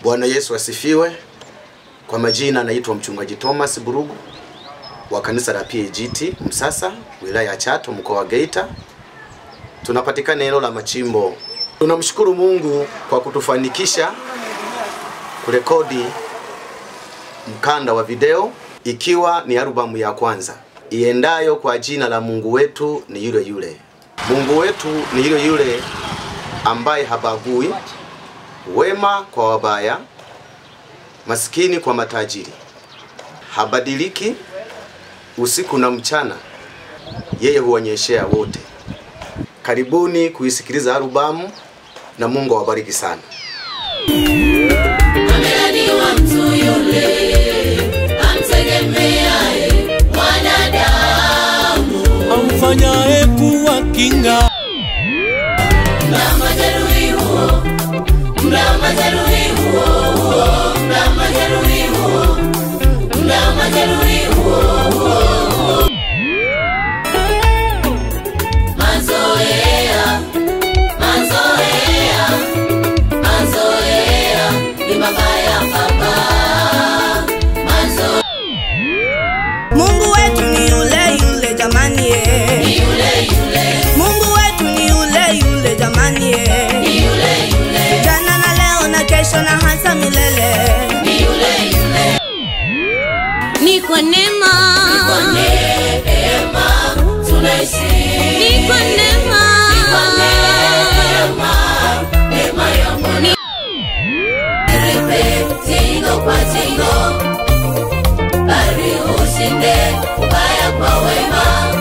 Bwana Yesu asifiwe. Kwa majina naitwa mchungaji Thomas Burugu wa kanisa la PAGT Msasa, wilaya ya Chato, mkoa wa Geita. Tunapatikana eneo la Machimbo. Tunamshukuru Mungu kwa kutufanikisha kurekodi mkanda wa video, ikiwa ni albamu ya kwanza iendayo kwa jina la Mungu wetu ni yule yule. Mungu wetu ni yule yule ambaye habagui, wema kwa wabaya, maskini kwa matajiri, habadiliki usiku na mchana, yeye huonyeshea wote. Karibuni kuisikiliza albamu na Mungu awabariki sana. Amelaniwa mtu yule amtegemeaye mwanadamu, amfanyaye kuwa kinga. Mda majeruhi huo, mda majeruhi huo, mda majeruhi huo, mda majeruhi huo. Mazoea, mazoea, mazoea ni mabaya baba. Mazoea. Mungu wetu ni yule yule jamani ye. Ni yule yule. Mungu wetu ni yule yule jamani ye. Ni yule yule. Jana na leo na kesho na hata milele. Ni yule yule. Ni kwa neema. Ni kwa neema tunaishi. Ni kwa neema. Ni kwa neema. Neema ya Bwana. Nipe tingo kwa tingo, bali ushinde ubaya kwa wema.